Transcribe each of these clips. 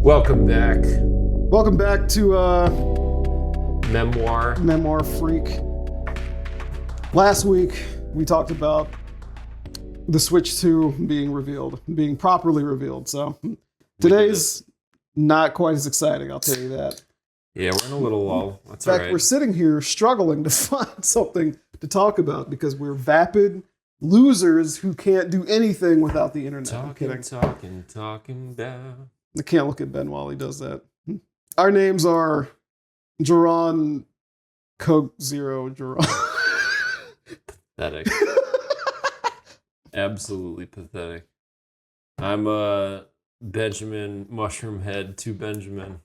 Welcome back. Welcome back to Memoir Freak. Last week we talked about the Switch 2 being properly revealed. So today's not quite as exciting, I'll tell you that. Yeah, we're in a little lull. That's In fact, all right. we're sitting here struggling to find something to talk about because we're vapid losers who can't do anything without the internet. Talking down. I can't look at Ben while he does that. Our names are Geron, Coke Zero, Geron. Pathetic. Absolutely pathetic. I'm Benjamin Mushroom Head to Benjamin.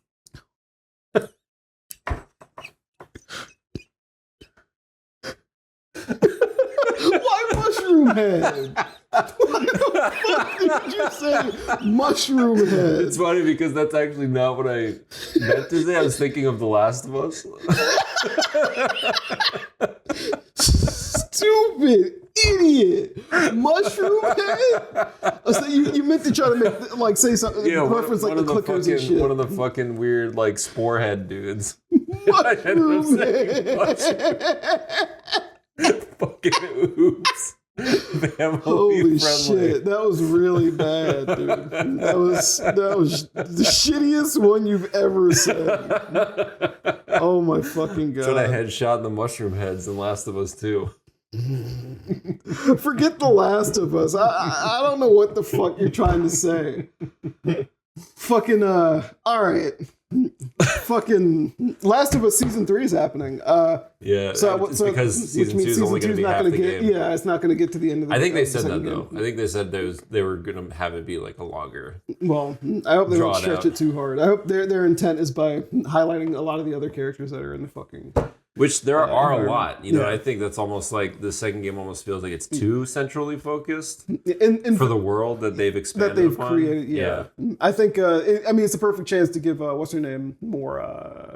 Why Mushroom Head? Why the fuck did you say Mushroom Head? It's funny because that's actually not what I meant to say. I was thinking of The Last of Us. Stupid idiot. Mushroom Head? So you meant to try to make, like, say something, reference like the clickers and shit. One of the fucking weird, like, sporehead dudes. Mushroom Head. Fucking oops. Family Holy friendly. shit, that was really bad, dude. That was the shittiest one you've ever said. Oh my fucking god. That's what I headshot in the mushroom heads in Last of Us 2. Forget The Last of Us. I don't know what the fuck you're trying to say. Fucking alright. Fucking Last of Us Season 3 is happening. Because Season 2 is only going to be half the game. Yeah, it's not going to get to the end of the I think they the said second that, though. game. I think they said they were going to have it be like a longer. Well, I hope they don't Draw it stretch out. it too hard. I hope their intent is by highlighting a lot of the other characters that are in the fucking... Which there are a environment. lot. You know, Yeah. I think that's almost like the second game almost feels like it's too centrally focused And for the world that they've expanded that they've upon. created, yeah. I think, it's a perfect chance to give, what's her name, more,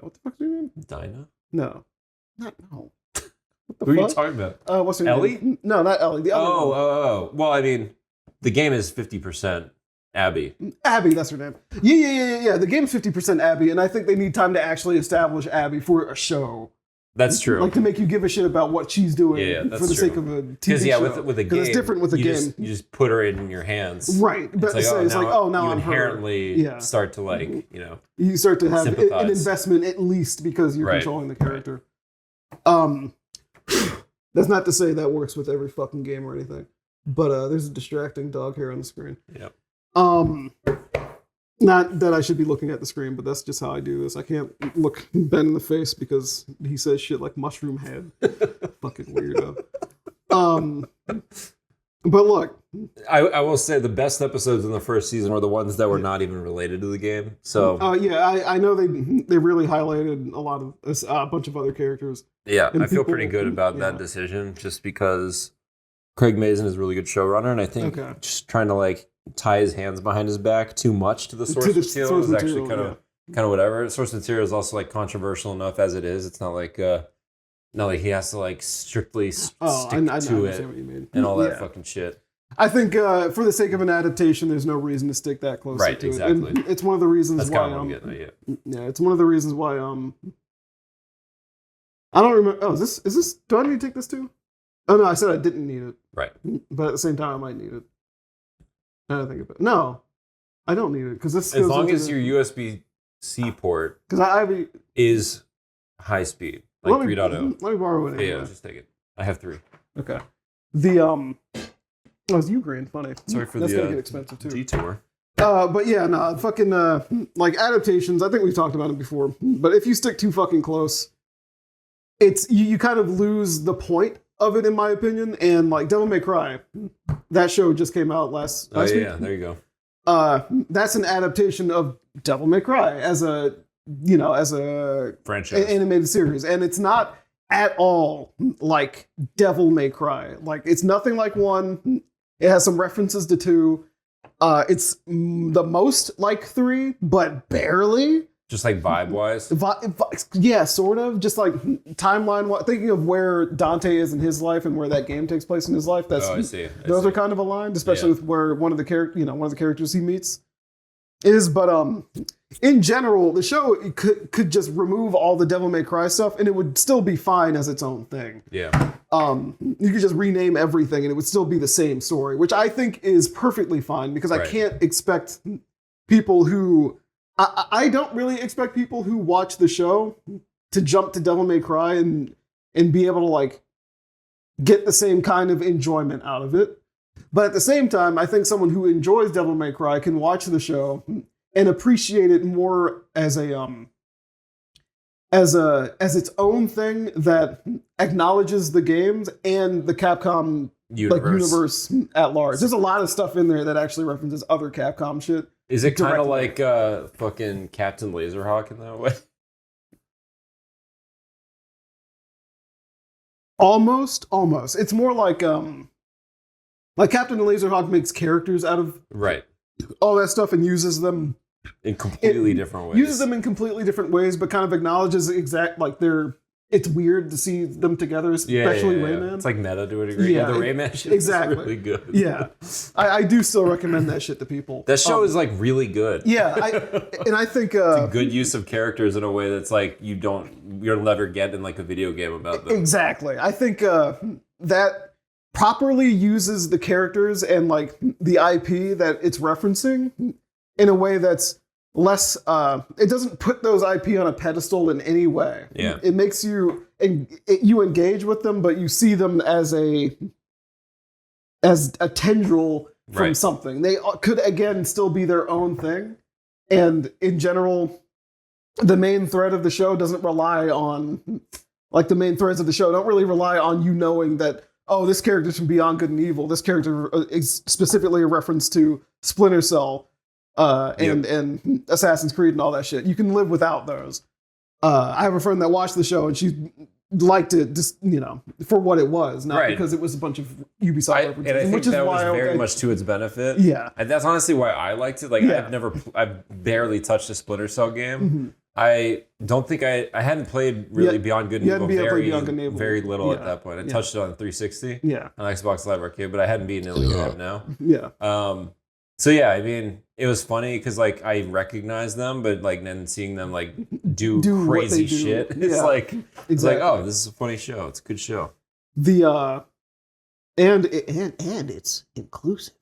what the fuck's her name? Dinah? No. No. What the Who are you fuck? talking about? What's her Ellie? name? No, not Ellie. The other one. Oh. Well, I mean, the game is 50% Abby. Abby, that's her name. Yeah. The game's 50% Abby, and I think they need time to actually establish Abby for a show. That's true. Like, to make you give a shit about what she's doing that's for the true. sake of a TV Because show. with a game, it's different with a game. You just put her in your hands, Right, but It's like, now you I'm her. inherently start to You start to have an sympathize. investment at least because you're Right. controlling the character. That's not to say that works with every fucking game or anything, but there's a distracting dog hair on the screen. Yep. Not that I should be looking at the screen, but that's just how I do this. I can't look Ben in the face because he says shit like Mushroom Head. Fucking weirdo. But look, I will say the best episodes in the first season were the ones that were not even related to the game. So I know they really highlighted a bunch of other characters. yeah, and I feel people- pretty good about that decision just because Craig Mazin is a really good showrunner, and I think just trying to like tie his hands behind his back too much to the source material source is actually material, kind of whatever. Source material is also like controversial enough as it is. It's not like he has to like strictly stick I to understand it what you mean. and all that fucking shit. I think for the sake of an adaptation, there's no reason to stick that close Right, to exactly. it. And it's one of the reasons That's why kind of what I'm getting at. Yeah. it's one of the reasons why I don't remember. Oh, is this? Do I need to take this too? Oh no, I said I didn't need it. Right. But at the same time, I might need it. I don't think about it. No, I don't need it because this. As long as your USB-C port because I is high speed, like 3.0. Let me borrow it. Yeah, Anyway. just take it. I have 3. Okay. The Oh, it's Ukraine. Funny. Sorry for That's the gonna get expensive too. detour. But yeah, no, fucking like adaptations. I think we've talked about it before. But if you stick too fucking close, it's you kind of lose the point of it, in my opinion. And like Devil May Cry, that show just came out last week. Yeah, there you go. That's an adaptation of Devil May Cry as a Franchise. animated series, and it's not at all like Devil May Cry. Like, it's nothing like 1. It has some references to 2. It's the most like 3, but barely. Just like vibe-wise? Yeah, sort of. Just like timeline, thinking of where Dante is in his life and where that game takes place in his life. I see. Those are kind of aligned, especially with where one of the characters he meets is. But in general, the show could just remove all the Devil May Cry stuff and it would still be fine as its own thing. Yeah. You could just rename everything and it would still be the same story, which I think is perfectly fine because I can't expect people who... I don't really expect people who watch the show to jump to Devil May Cry and be able to like get the same kind of enjoyment out of it. But at the same time, I think someone who enjoys Devil May Cry can watch the show and appreciate it more as its own thing that acknowledges the games and the Capcom universe at large. There's a lot of stuff in there that actually references other Capcom shit. Is it kind of like fucking Captain Laserhawk in that way? Almost. It's more like Captain Laserhawk makes characters out of all that stuff and uses them in completely different ways. Uses them in completely different ways, but kind of acknowledges it's weird to see them together, especially Rayman. It's like meta to a degree. Yeah, the Rayman shit is really good. Yeah. I do still recommend that shit to people. That show is like really good. Yeah, I think it's a good use of characters in a way that's like you'll never get in like a video game about them. Exactly. I think that properly uses the characters and like the IP that it's referencing in a way that's less, it doesn't put those IP on a pedestal in any way. Yeah. It makes you engage with them, but you see them as a tendril from something. They could, again, still be their own thing. And in general, the main thread of the show doesn't rely on, like the main threads of the show don't really rely on you knowing that, oh, this character's from Beyond Good and Evil. This character is specifically a reference to Splinter Cell. And Assassin's Creed and all that shit. You can live without those. I have a friend that watched the show and she liked it just, for what it was, not because it was a bunch of Ubisoft references. And I think that was very much to its benefit. Yeah. And that's honestly why I liked it. Like I've barely touched a Splinter Cell game. Mm-hmm. I don't think I hadn't played really Beyond Good and Evil very little at that point. I touched it on 360 on Xbox Live Arcade, but I hadn't beaten it like I have now. Yeah. So yeah, I mean, it was funny because like I recognize them, but like then seeing them like do crazy shit, it's like oh, this is a funny show. It's a good show. And it's inclusive.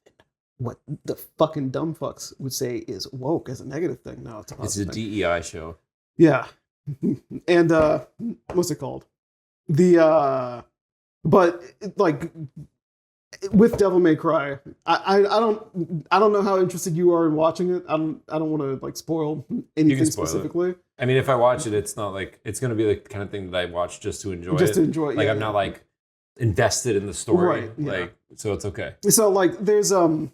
What the fucking dumb fucks would say is woke as a negative thing. No, it's a DEI show. Yeah, and what's it called? But like. With Devil May Cry, I don't know how interested you are in watching it. I don't want to like spoil anything specifically. I mean, if I watch it, it's not like it's going to be the kind of thing that I watch just to enjoy. Like I'm not like invested in the story. So it's okay. So like there's of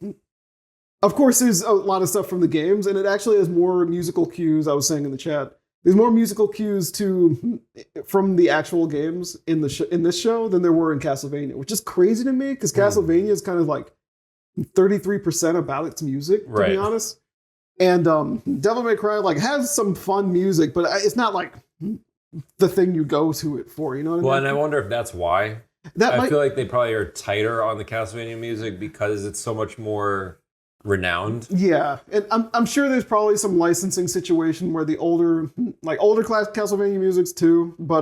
course there's a lot of stuff from the games, and it actually has more musical cues. I was saying in the chat. There's more musical cues from the actual games in this show than there were in Castlevania, which is crazy to me because Castlevania is kind of like 33% about its music, to be honest. And Devil May Cry like has some fun music, but it's not like the thing you go to it for. You know what I mean? Well, and I wonder if that's why. I feel like they probably are tighter on the Castlevania music because it's so much more renowned. Yeah, and I'm sure there's probably some licensing situation where the older class Castlevania music's too, but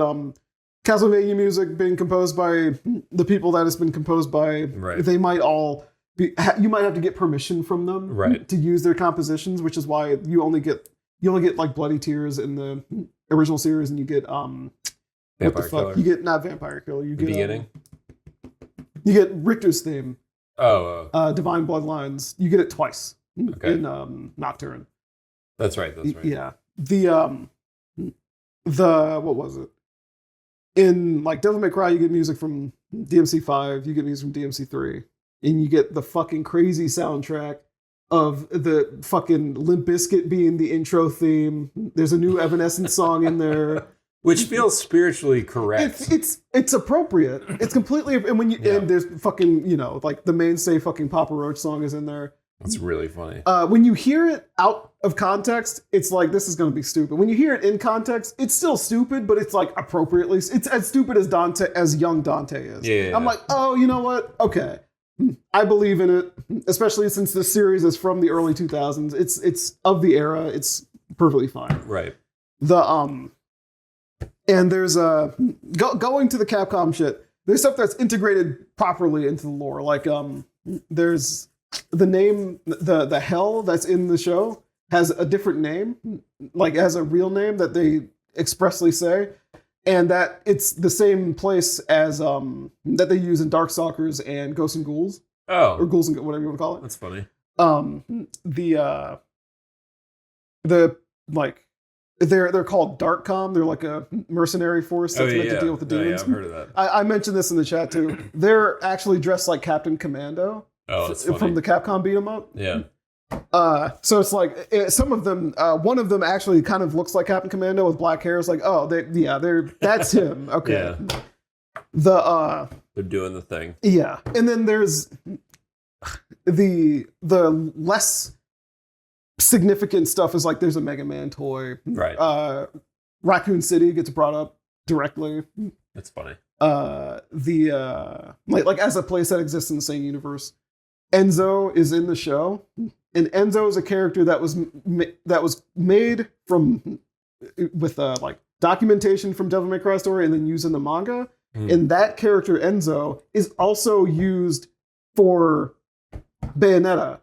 Castlevania music being composed by the people that it's been composed by, they might all be. You might have to get permission from them to use their compositions, which is why you only get like Bloody Tears in the original series, and you get Vampire Killer. You get not Vampire Killer. You get beginning. You get Richter's theme. Oh. Divine Bloodlines. You get it twice in Nocturne. That's right. Yeah. The what was it? In like Devil May Cry, you get music from DMC 5, you get music from DMC 3, and you get the fucking crazy soundtrack of the fucking Limp Bizkit being the intro theme. There's a new Evanescence song in there. Which feels spiritually correct. It's appropriate. It's completely, and when you and there's fucking like the mainstay fucking Papa Roach song is in there. That's really funny. When you hear it out of context, it's like this is going to be stupid. When you hear it in context, it's still stupid, but it's like appropriately. It's as stupid as young Dante is. Yeah. I'm like, oh, you know what? Okay, I believe in it, especially since this series is from the early 2000s. It's of the era. It's perfectly fine. Right. And there's going to the Capcom shit. There's stuff that's integrated properly into the lore. Like there's the name, the hell that's in the show has a different name, like has a real name that they expressly say, and that it's the same place as that they use in Darkstalkers and Ghosts and Ghouls. Oh, or Ghouls and whatever you want to call it. That's funny. The like they're called Darkcom. They're like a mercenary force that's meant to deal with the demons. Yeah, I've heard of that. I mentioned this in the chat too. They're actually dressed like Captain Commando. Oh, that's funny. From the Capcom beat 'em up. Yeah. So it's like some of them. One of them actually kind of looks like Captain Commando with black hair. It's like, oh, that's him. Okay. Yeah. They're doing the thing. Yeah, and then there's the less significant stuff is like there's a Mega Man toy. Right. Raccoon City gets brought up directly. That's funny. Like as a place that exists in the same universe. Enzo is in the show, and Enzo is a character that was made from with like documentation from Devil May Cry story and then used in the manga. And that character Enzo is also used for Bayonetta.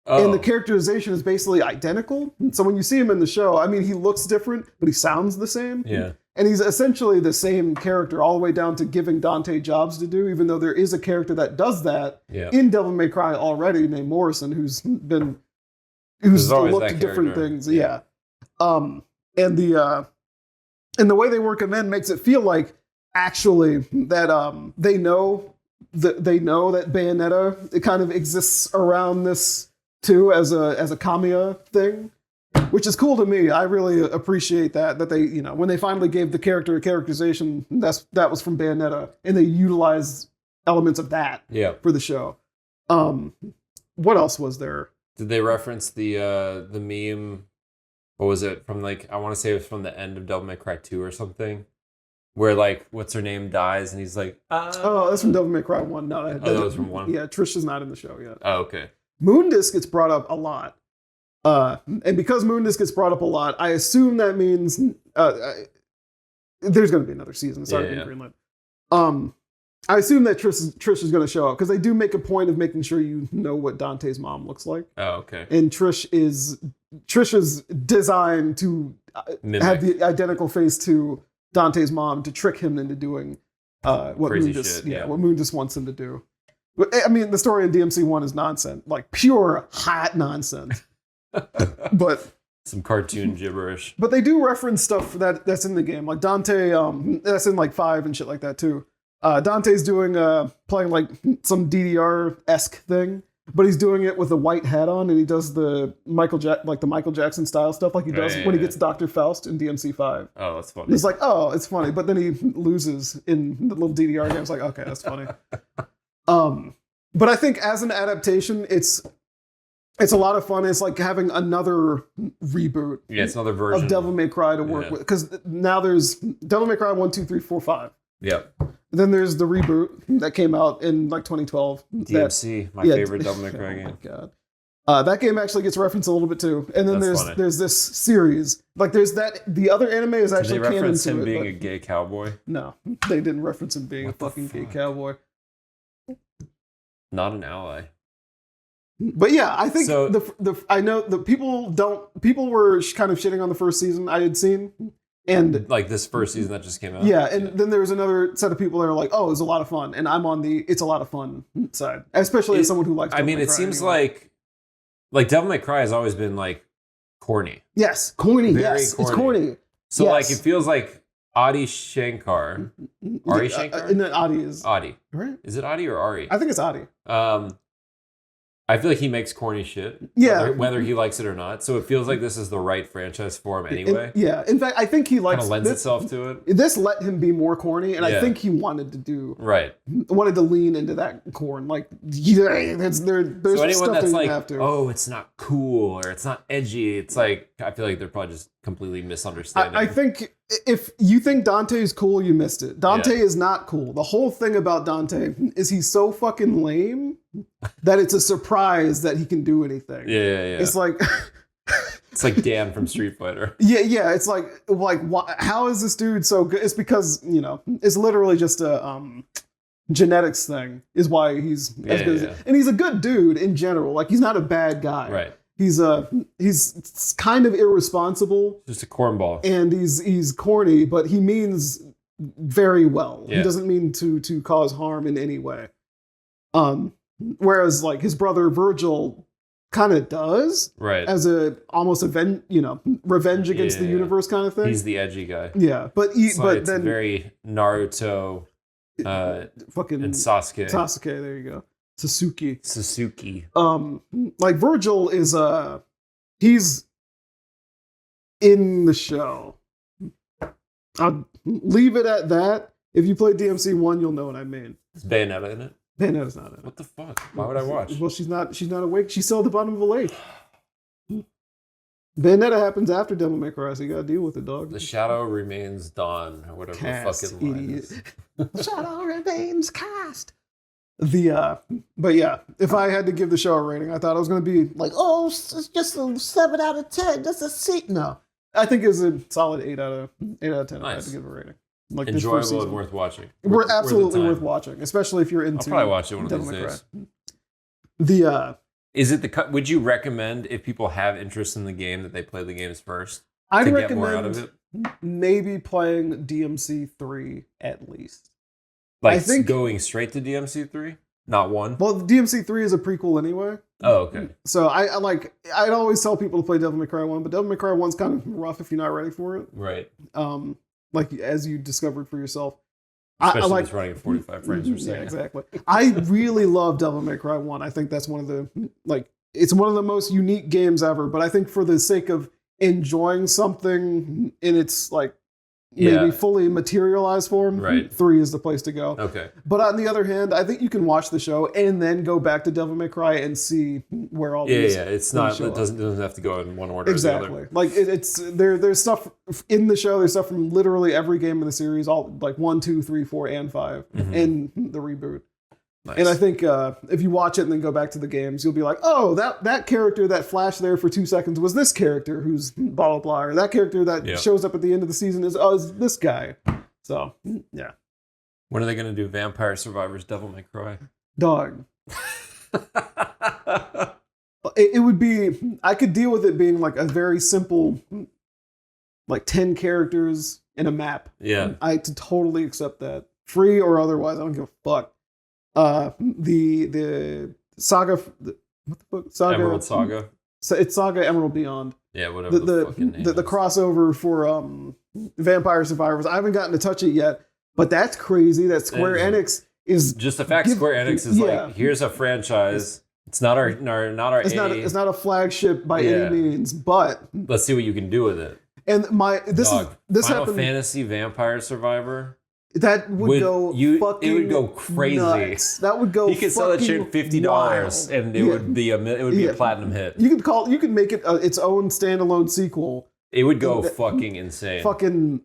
Oh. And the characterization is basically identical. So when you see him in the show, I mean, he looks different, but he sounds the same. Yeah. And he's essentially the same character all the way down to giving Dante jobs to do, even though there is a character that does that in Devil May Cry already named Morrison, who's looked at different things. Yeah. And the way they work him in makes it feel like actually that they know that Bayonetta, it kind of exists around this too as a Kamiya thing, which is cool to me. I really appreciate that they, when they finally gave the character a characterization, that was from Bayonetta, and they utilized elements of that for the show. What else was there? Did they reference the meme? What was it from? Like, I want to say it was from the end of Devil May Cry 2 or something, where like what's her name dies and he's like, oh, that's from Devil May Cry 1. No, that was from 1. Yeah, Trish is not in the show yet. Oh, okay. Moondisc gets brought up a lot. And because Moondisc gets brought up a lot, I assume that means there's going to be another season. It's already been greenlit. I assume that Trish is going to show up because they do make a point of making sure you know what Dante's mom looks like. Oh, okay. And Trish is designed to have the identical face to Dante's mom to trick him into doing what Moondisc wants him to do. I mean, the story in DMC1 is nonsense, like pure hot nonsense. But some cartoon gibberish. But they do reference stuff that's in the game, like Dante. That's in like 5 and shit like that too. Dante's doing playing like some DDR-esque thing, but he's doing it with a white hat on, and he does the Michael Jackson style stuff, like he does when he gets Dr. Faust in DMC5. Oh, that's funny. He's like, oh, it's funny, but then he loses in the little DDR game. It's like, okay, that's funny. But I think as an adaptation, it's a lot of fun. It's like having another reboot. Yeah, it's another version of Devil May Cry to work with, because now there's Devil May Cry 1, 2, 3, 4, 5. Yep. Then there's the reboot that came out in like 2012. DMC, my favorite Devil May Cry game. Oh my God. That game actually gets referenced a little bit too. And then there's this series. Like there's that, the other anime is actually canon to it. Did they reference him being a gay cowboy? No, they didn't reference him being a fucking gay cowboy. Not an ally. But yeah, I think I know the people were kind of shitting on the first season I had seen. And like this first season that just came out. Yeah, and then there was another set of people that are like, oh, it's a lot of fun. And I'm on the it's a lot of fun side. Especially as someone who likes Devil May Cry. It seems like Devil May Cry has always been like corny. Yes, corny. Yes, corny. It's corny. So like it feels like Adi Shankar. Ari Shankar? And then Adi is Adi. Right? Is it Adi or Ari? I think it's Adi. I feel like he makes corny shit. Yeah. Whether he likes it or not. So it feels like this is the right franchise for him anyway. In fact, I think he likes... Kind of lends itself to it. This let him be more corny, and I think he wanted to do... Right. Wanted to lean into that corn. Like, there's so anyone stuff that's that like, have to. oh, it's not cool, or it's not edgy, it's like, I feel like they're probably just completely misunderstanding. I think if you think Dante is cool, you missed it. Dante is not cool. The whole thing about Dante is he's so fucking lame that it's a surprise that he can do anything. Yeah. It's like It's like Dan from Street Fighter. Yeah. It's like how is this dude so good? It's because it's literally just a genetics thing is why he's as good as and he's a good dude in general. Like he's not a bad guy. Right. He's kind of irresponsible. Just a cornball. And he's corny, but he means very well. Yeah. He doesn't mean to cause harm in any way. Whereas like his brother Virgil kind of does, right? As almost revenge against the universe kind of thing. He's the edgy guy. Yeah, but it's then very Naruto, fucking and Sasuke. Sasuke, there you go. Sasuke. Like Virgil is he's in the show. I'll leave it at that. If you play DMC 1, you'll know what I mean. Is Bayonetta in it? Bayonetta's not in it. What the fuck? Why would I watch? Well, she's not awake. She's still at the bottom of a lake. Bayonetta happens after Devil May Cry, so you gotta deal with it, dog. The shadow remains dawn, or whatever the fucking line is. The shadow remains cast. But yeah, if I had to give the show a rating, I thought it was gonna be like, oh, it's just a 7 out of 10. That's a C. No, I think it was a solid 8 out of 10. Nice. If I had to give a rating. Like enjoyable and worth watching. We're absolutely worth watching, especially if you're into. I'll probably watch it one of these days. Is it would you recommend if people have interest in the game that they play the games first? I'd to recommend get more out of it? Maybe playing DMC 3 at least. Like I think going straight to DMC 3, not 1. Well, DMC 3 is a prequel anyway. Oh, okay. So I'd always tell people to play Devil May Cry 1, but Devil May Cry 1's kind of rough if you're not ready for it. Right. Like as you discovered for yourself. Especially if it's running at 45 frames per second. Yeah, exactly. I really love Devil May Cry 1. I think that's one of the it's one of the most unique games ever. But I think for the sake of enjoying something in its maybe fully materialized form, right. 3 is the place to go. Okay. But on the other hand, I think you can watch the show and then go back to Devil May Cry and see where all these it's not it doesn't have to go in one order. Exactly. Like it's there's stuff in the show. There's stuff from literally every game in the series, all like 1, 2, 3, 4, and 5, and the reboot. Nice. And I think if you watch it and then go back to the games, you'll be like, oh, that character that flashed there for 2 seconds was this character who's blah, blah, blah. Or that character that shows up at the end of the season is this guy. So, yeah. When are they going to do Vampire Survivors Devil May Cry? Dog. It would be, I could deal with it being like a very simple, like 10 characters in a map. Yeah. I could totally accept that. Free or otherwise, I don't give a fuck. The saga, what the fuck? Saga Emerald Saga. So it's Saga Emerald Beyond. Yeah, whatever the fucking name the crossover for Vampire Survivors. I haven't gotten to touch it yet, but that's crazy. That Square Enix is just the fact. Square Enix is like, here's a franchise. It's not our. It's not a flagship by any means, but let's see what you can do with it. And this Final happened. Fantasy Vampire Survivor. That would go fucking. It would go crazy. Nuts. That would go. You could sell that shit $50, and it would be a platinum hit. You could make it its own standalone sequel. It would go fucking insane. Fucking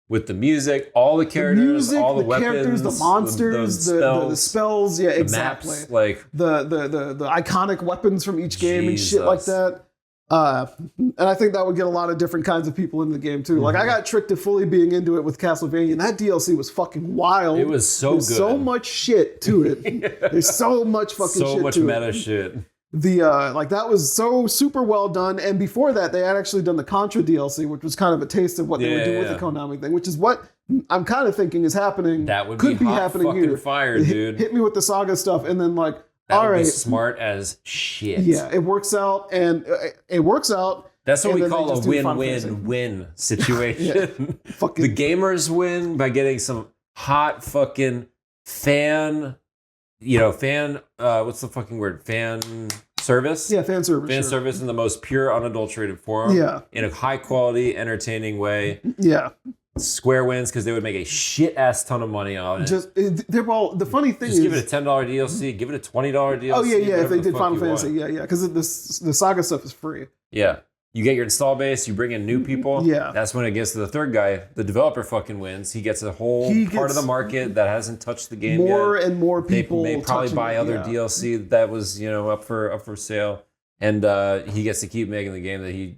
with the music, all the characters, all the weapons, characters, the monsters, the spells, yeah, exactly. Maps, like the iconic weapons from each game and shit like that. And I think that would get a lot of different kinds of people into the game too. Like I got tricked to fully being into it with Castlevania, and that DLC was fucking wild. It was so good. So much shit to it. There's so much fucking shit to it. So much meta shit. That was so super well done. And before that, they had actually done the Contra DLC, which was kind of a taste of what they would do with the Konami thing, which is what I'm kind of thinking is happening. That could be happening here. Fire, dude. Hit me with the Saga stuff, and then that would be smart as shit. Yeah, it works out, and it works out. That's what we call a win-win-win situation. The gamers win by getting some hot fucking fan. What's the fucking word? Fan service? Yeah, fan service. Fan service in the most pure, unadulterated form. Yeah. In a high quality, entertaining way. Yeah. Square wins because they would make a shit ass ton of money on it. The funny thing is, give it a $10 DLC, give it a $20 DLC. Oh yeah, if they did Final Fantasy, yeah, because the Saga stuff is free. Yeah, you get your install base, you bring in new people. Yeah, that's when it gets to the third guy. The developer fucking wins. He gets a whole part of the market that hasn't touched the game yet. More and more people may probably buy other DLC that was up for sale. and he gets to keep making the game that he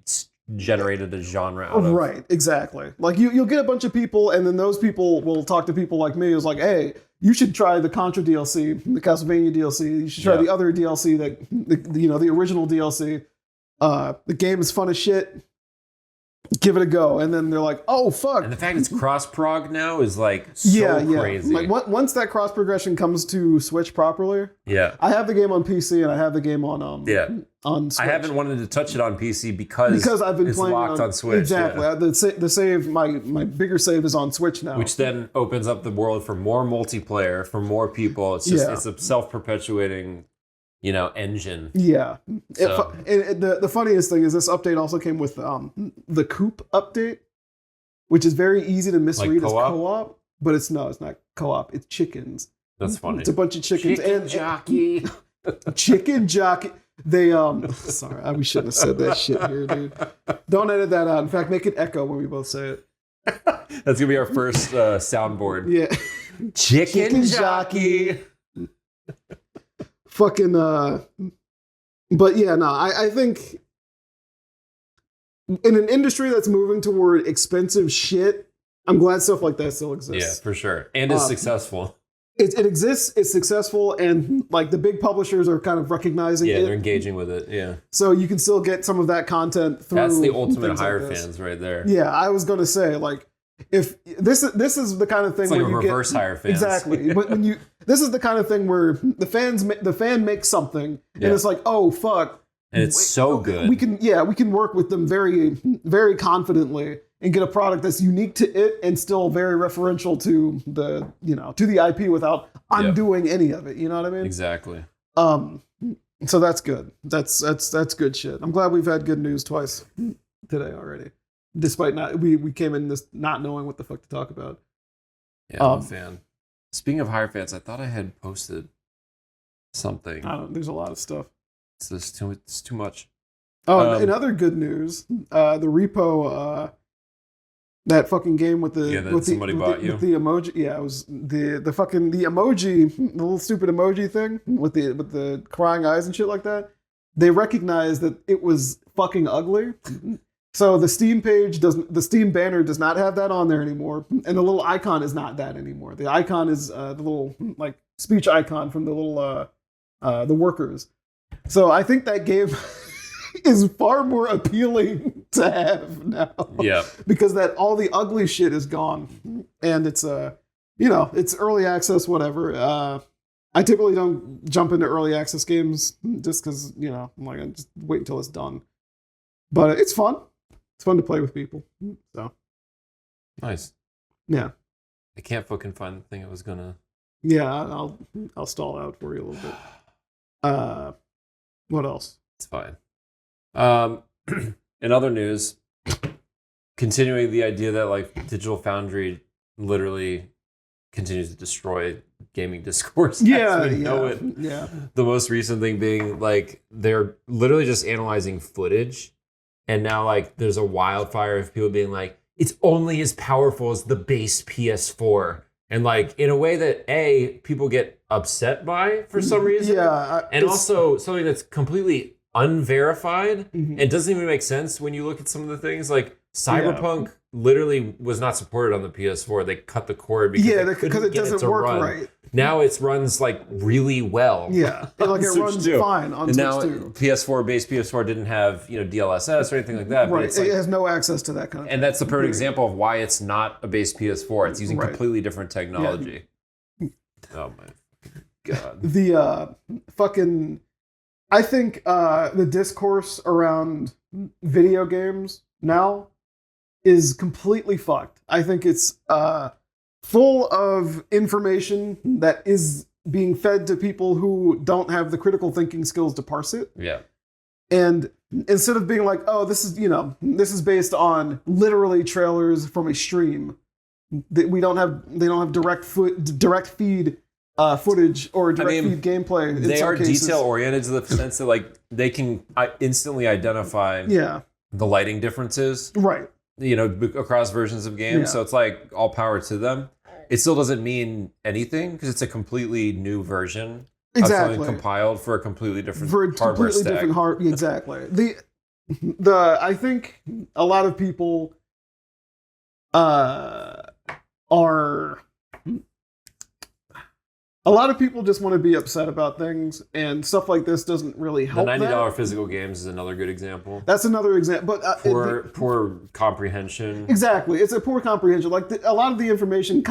generated a genre out of. Right, exactly. Like you'll get a bunch of people, and then those people will talk to people like me who's like, hey, you should try the Contra DLC, the Castlevania DLC. You should try the other DLC, the original DLC. The game is fun as shit. Give it a go. And then they're like, oh, fuck. And the fact it's cross-prog now is like so crazy. Like once that cross-progression comes to Switch properly. Yeah. I have the game on PC and I have the game on Switch. I haven't wanted to touch it on PC because I've been playing locked on Switch. Exactly. Yeah. The save, my bigger save is on Switch now. Which then opens up the world for more multiplayer, for more people. It's just it's a self-perpetuating engine. Yeah. So. The funniest thing is this update also came with the Coop update, which is very easy to misread as co-op, but it's not co-op. It's chickens. That's funny. It's a bunch of chickens. Chicken jockey. Chicken jockey. They sorry, we shouldn't have said that shit here, dude. Don't edit that out. In fact, make it echo when we both say it. That's gonna be our first soundboard. Yeah. Chicken jockey. Fucking but yeah, no, I think in an industry that's moving toward expensive shit, I'm glad stuff like that still exists. Yeah, for sure. And is successful. It exists, it's successful, and like the big publishers are kind of recognizing it. Yeah, they're engaging with it. Yeah. So you can still get some of that content through. That's the ultimate Hierophants right there. Yeah, I was gonna say, like, if this is the kind of thing it's like where a you reverse Hierophants. Exactly. But this is the kind of thing where the fan makes something and it's like, oh fuck. And it's so good. We can work with them very, very confidently and get a product that's unique to it and still very referential to the IP without undoing any of it. You know what I mean? Exactly. So that's good. That's good shit. I'm glad we've had good news twice today already. Despite we came in this not knowing what the fuck to talk about. Yeah, I'm a fan. Speaking of Hierophants, I thought I had posted something. There's a lot of stuff. It's too much. Oh, in other good news, the repo, that fucking game with the with the emoji. Yeah, it was the emoji, the little stupid emoji thing with the crying eyes and shit like that. They recognized that it was fucking ugly. So the Steam banner does not have that on there anymore, and the little icon is not that anymore. The icon is the little like speech icon from the little the workers. So I think that game is far more appealing to have now. Yeah, because that all the ugly shit is gone, and it's it's early access, whatever. I typically don't jump into early access games just because I'm like, I just wait until it's done. But it's fun. It's fun to play with people. So nice. Yeah. I can't fucking find the thing I was gonna. Yeah, I'll stall out for you a little bit. What else? It's fine. In other news, continuing the idea that like Digital Foundry literally continues to destroy gaming discourse. Yeah, Yeah. The most recent thing being like they're literally just analyzing footage. And now, like, there's a wildfire of people being like, it's only as powerful as the base PS4. And, like, in a way that, people get upset by for some reason. Yeah. And also something that's completely unverified and doesn't even make sense when you look at some of the things. Like, Cyberpunk literally was not supported on the PS4. They cut the cord because it doesn't work right. Now it runs like really well. Yeah, like it runs fine on Switch now, 2. Base PS4 didn't have DLSS or anything like that. Right, but it's like, it has no access to that kind of. And that's the perfect example of why it's not a base PS4. It's using completely different technology. Yeah. Oh my god. The fucking, I think the discourse around video games now is completely fucked. I think it's full of information that is being fed to people who don't have the critical thinking skills to parse it. Yeah. And instead of being like, oh, this is based on literally trailers from a stream, they don't have direct feed footage or direct feed gameplay. They are detail oriented to the sense that like they can instantly identify the lighting differences. Right. Across versions of games. Yeah. So it's like all power to them. It still doesn't mean anything because it's a completely new version exactly something compiled for a completely different hardware stack. Exactly. I think a lot of people just want to be upset about things, and stuff like this doesn't really help. The $90 physical games is another good example. That's another example, but poor comprehension. Exactly, it's a poor comprehension. Like a lot of the information,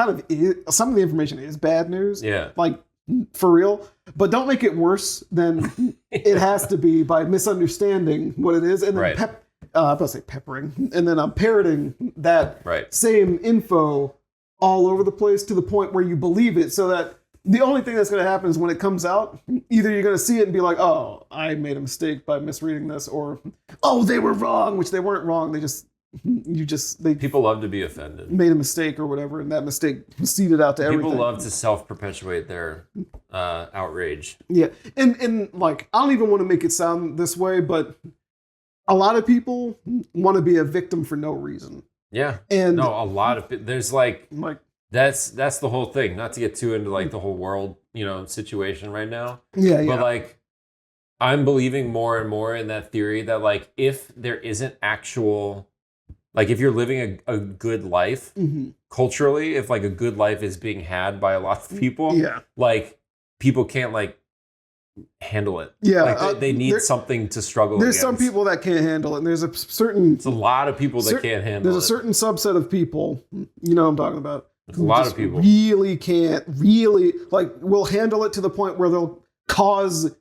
some of the information is bad news. Yeah, like for real. But don't make it worse than it has to be by misunderstanding what it is, and then I'm about to say peppering, and then I'm parroting that same info all over the place to the point where you believe it, so that the only thing that's going to happen is when it comes out, either you're going to see it and be like, oh, I made a mistake by misreading this, or, oh, they were wrong, which they weren't wrong. People love to be offended. Made a mistake or whatever, and that mistake seeded out to everything. People love to self-perpetuate their outrage. Yeah, and like, I don't even want to make it sound this way, but a lot of people want to be a victim for no reason. Yeah, and no, a lot of there's like that's the whole thing. Not to get too into like the whole world, situation right now. Yeah. But like, I'm believing more and more in that theory that like, if there isn't actual, like, if you're living a good life culturally, if like a good life is being had by a lot of people, like people can't like handle it. Yeah, like they need something to struggle there's against. Some people that can't handle it, and there's a lot of people that can't handle it. There's a certain subset of people, you know what I'm talking about. There's a lot of people really can't, will handle it to the point where they'll cause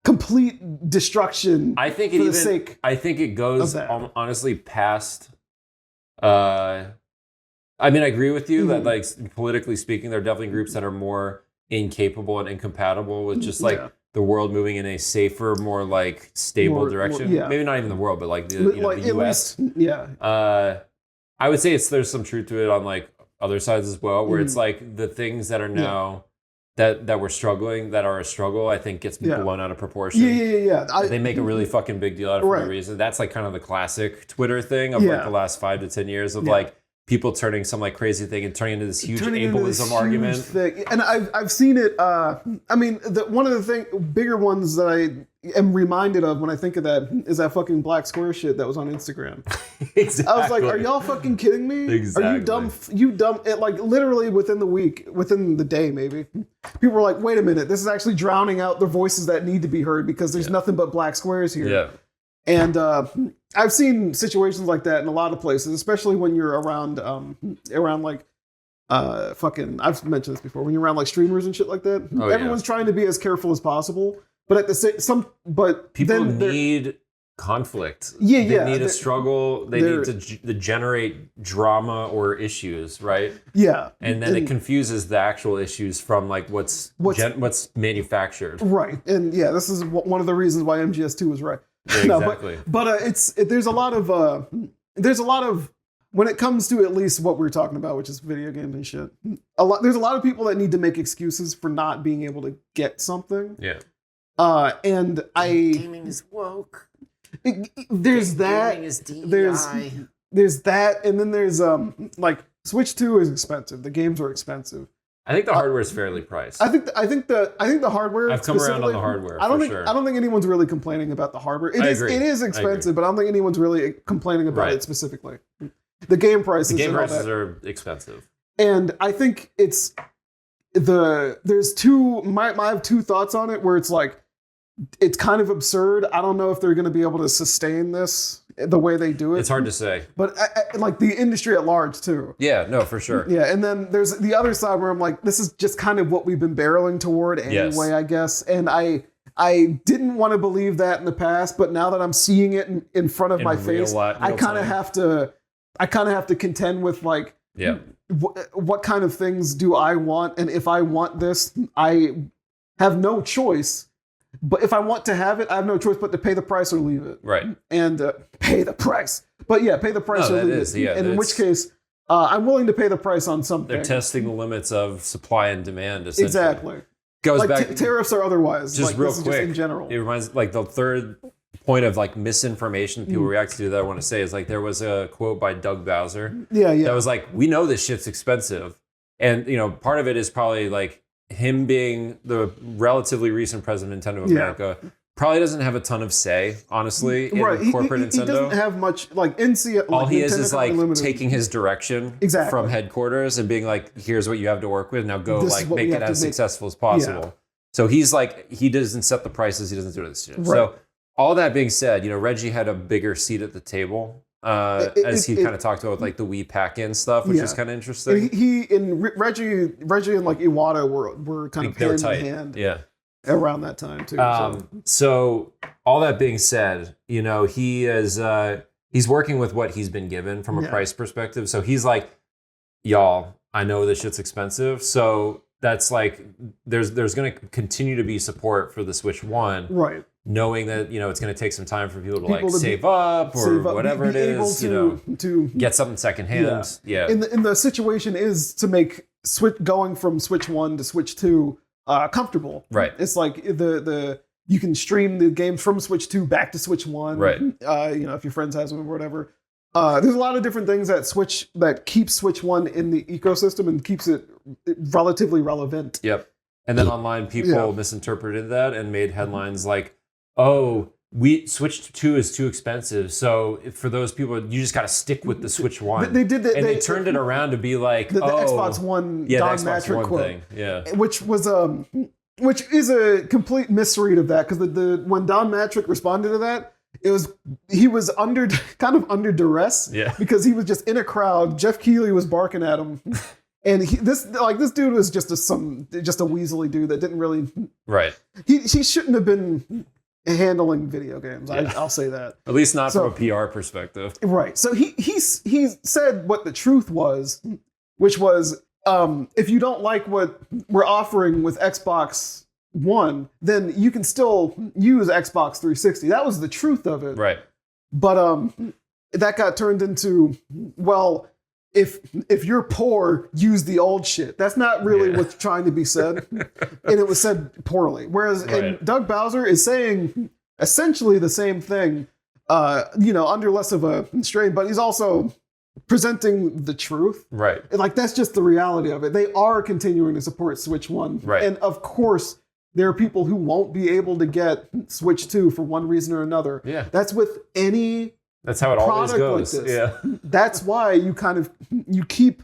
complete destruction. I think it goes honestly past. I mean, I agree with you that like politically speaking, there are definitely groups that are more incapable and incompatible with just like the world moving in a safer, more like stable direction. Maybe not even the world, but like the US. I would say there's some truth to it on like other sides as well, where it's like the things that are now that we're struggling, that are a struggle, I think gets blown out of proportion. They make a really fucking big deal out of it for no reason. That's like kind of the classic Twitter thing of like the last 5 to 10 years of like people turning some like crazy thing and turning into this huge ableism argument. And I've seen it. I mean, one of the bigger ones that I am reminded of when I think of that is that fucking black square shit that was on Instagram. Exactly. I was like, are y'all fucking kidding me? Exactly. Are you dumb? You dumb? It like literally within the day maybe, people were like, wait a minute, this is actually drowning out the voices that need to be heard because there's nothing but black squares here. Yeah. And I've seen situations like that in a lot of places, especially when you're around like I've mentioned this before, when you're around like streamers and shit like that. Everyone's trying to be as careful as possible, but at the same people need conflict. They need a struggle. They need to generate drama or issues, right? Yeah, and then it confuses the actual issues from like what's manufactured, right? And this is one of the reasons why MGS2 was right. Yeah, exactly. But there's a lot of when it comes to at least what we're talking about, which is video games and shit. There's a lot of people that need to make excuses for not being able to get something. Yeah. And gaming is woke. There's that. Gaming is DEI. There's that, and then there's like Switch 2 is expensive. The games are expensive. I think the hardware is fairly priced. I think the hardware. I've come around on the hardware. I don't think anyone's really complaining about the hardware. It is expensive, but I don't think anyone's really complaining about it specifically. The game prices. Are expensive, and I think it's there's two. I have two thoughts on it. Where it's like it's kind of absurd. I don't know if they're going to be able to sustain this the way they do it. It's hard to say. But like the industry at large too. Yeah, no, for sure. Yeah, and then there's the other side where I'm like, this is just kind of what we've been barreling toward anyway, I guess. And I didn't want to believe that in the past, but now that I'm seeing it in front of my face, I kind of have to contend with like, what kind of things do I want? And if I want this, I have no choice. But if I want to have it, I have no choice but to pay the price or leave it. Right. And pay the price. But pay the price or leave it. Yeah, and in which case, I'm willing to pay the price on something. They're testing the limits of supply and demand, essentially. Exactly. Goes like back tariffs or otherwise. Just like, real this quick. Is just in general. It reminds like the third point of like misinformation people react to that I want to say is like there was a quote by Doug Bowser. Yeah. That was like, we know this shit's expensive. And part of it is probably like him being the relatively recent president of Nintendo of America probably doesn't have a ton of say, honestly, in corporate Nintendo. He doesn't have much, like, all he is like taking his direction from headquarters and being like, here's what you have to work with, now go like make it as successful as possible. Yeah. So he's like, he doesn't set the prices, he doesn't do this shit. Right. So all that being said, you know, Reggie had a bigger seat at the table. As he kind of talked about like the Wii pack-in stuff, which is kind of interesting. He and Reggie and like Iwata were kind of hand in hand. Around that time too. So all that being said, you know, he's working with what he's been given from a price perspective. So he's like, y'all, I know this shit's expensive. So that's like, there's going to continue to be support for the Switch 1. Right. Knowing that, you know, it's going to take some time for people to save up or whatever it is, to get something secondhand. Yeah. And the situation is to make going from Switch 1 to Switch 2 comfortable. Right. It's like you can stream the games from Switch 2 back to Switch 1. Right. You know, if your friends has them or whatever. There's a lot of different things that keep Switch 1 in the ecosystem and keeps it relatively relevant. Yep. And then online people misinterpreted that and made headlines like, oh, Switch 2 is too expensive. So for those people, you just got to stick with the Switch 1. They did that. And they turned it around to be like, the Xbox One Don Matrick quote. Thing. Yeah. Which is a complete misread of that, because when Don Matrick responded to that, he was kind of under duress. Yeah. Because he was just in a crowd. Jeff Keighley was barking at him. And this dude was just a weaselly dude that didn't really. Right. He shouldn't have been handling video games. I'll say that. At least not from a PR perspective. Right. So he said what the truth was, which was, if you don't like what we're offering with Xbox One, then you can still use Xbox 360. That was the truth of it. Right. But that got turned into, well, if you're poor, use the old shit. That's not really what's trying to be said. And it was said poorly. Whereas and Doug Bowser is saying essentially the same thing, under less of a strain, but he's also presenting the truth. Right. And like, that's just the reality of it. They are continuing to support Switch 1. Right. And of course, there are people who won't be able to get Switch 2 for one reason or another. Yeah. That's with any That's how it always goes. Like this. Yeah. That's why you keep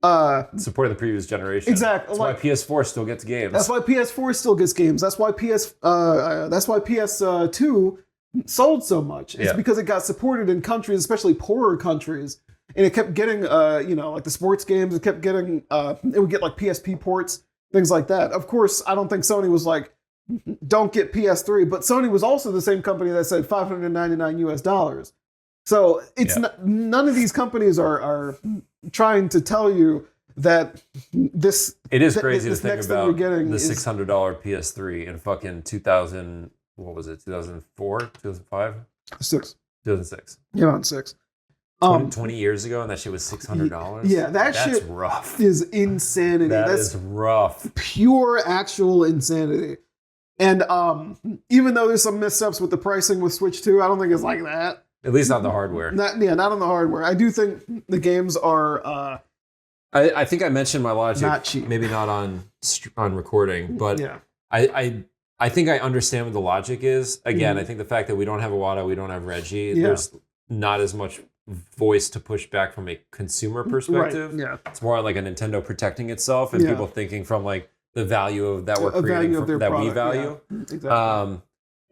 supporting the previous generation. Exactly. That's why PS4 still gets games. That's why PS4 still gets games. That's why PS2 sold so much. It's because it got supported in countries, especially poorer countries, and it kept getting like the sports games. It kept getting it would get like PSP ports, things like that. Of course, I don't think Sony was like, don't get PS3, but Sony was also the same company that said $599. So it's none of these companies are trying to tell you that this. It is crazy to think about the $600 PS3 in fucking 2000. What was it? 2004, 2005, 2006. Yeah, on 6. 20 years ago, and that shit was $600. Yeah, that's shit rough. Is insanity. That's rough. Pure, actual insanity. And even though there's some missteps with the pricing with Switch 2, I don't think it's like that. At least not the hardware. Not on the hardware. I do think the games are. I think I mentioned my logic. Not cheap. Maybe not on recording, but I think I understand what the logic is. Again, I think the fact that we don't have Iwata, we don't have Reggie, there's not as much voice to push back from a consumer perspective. Right. Yeah. It's more like a Nintendo protecting itself and people thinking from like the value of that we're creating that we value. Yeah, exactly.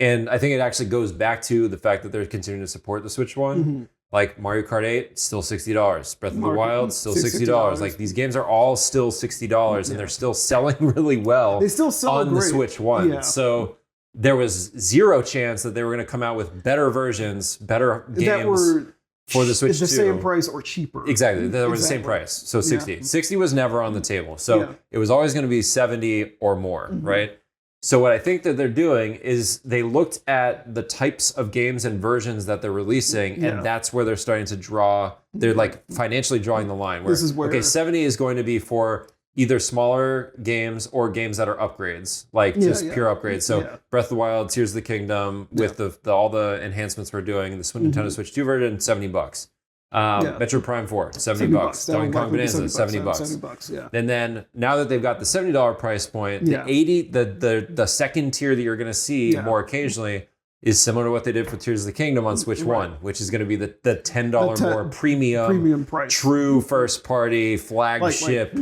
And I think it actually goes back to the fact that they're continuing to support the Switch 1. Mm-hmm. Like Mario Kart 8, still $60. Breath of the Wild, still $60. Like these games are all still $60 and they're still selling really well. They still sell on great. The Switch 1. Yeah. So there was zero chance that they were going to come out with better versions, better games that were for the Switch 2. The same price or cheaper. Exactly. They were the same price. So 60. Yeah. 60 was never on the table. So it was always going to be 70 or more, right? So what I think that they're doing is they looked at the types of games and versions that they're releasing, and that's where they're starting to draw. They're like financially drawing the line. Where, this is where 70 is going to be for either smaller games or games that are upgrades, like just pure upgrades. So Breath of the Wild, Tears of the Kingdom, with all the enhancements we're doing, the Nintendo Switch 2 version, $70. Metro Prime 4, $70. Donkey Kong Bonanza, $70. $70, yeah. And then now that they've got the $70 price point, the the second tier that you're going to see more occasionally is similar to what they did for Tears of the Kingdom on Switch 1, which is going to be the $10 more premium price. True first party flagship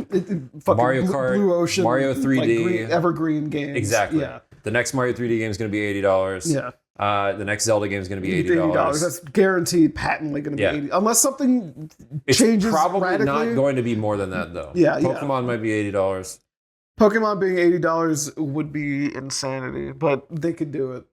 Mario Kart, Blue Ocean, Mario 3D, evergreen games. Exactly. Yeah. The next Mario 3D game is going to be $80. Yeah. The next Zelda game is going to be $80. That's guaranteed, patently going to be $80. Unless something changes probably radically. Not going to be more than that, though. Yeah, Pokemon might be $80. Pokemon being $80 would be insanity, but they could do it.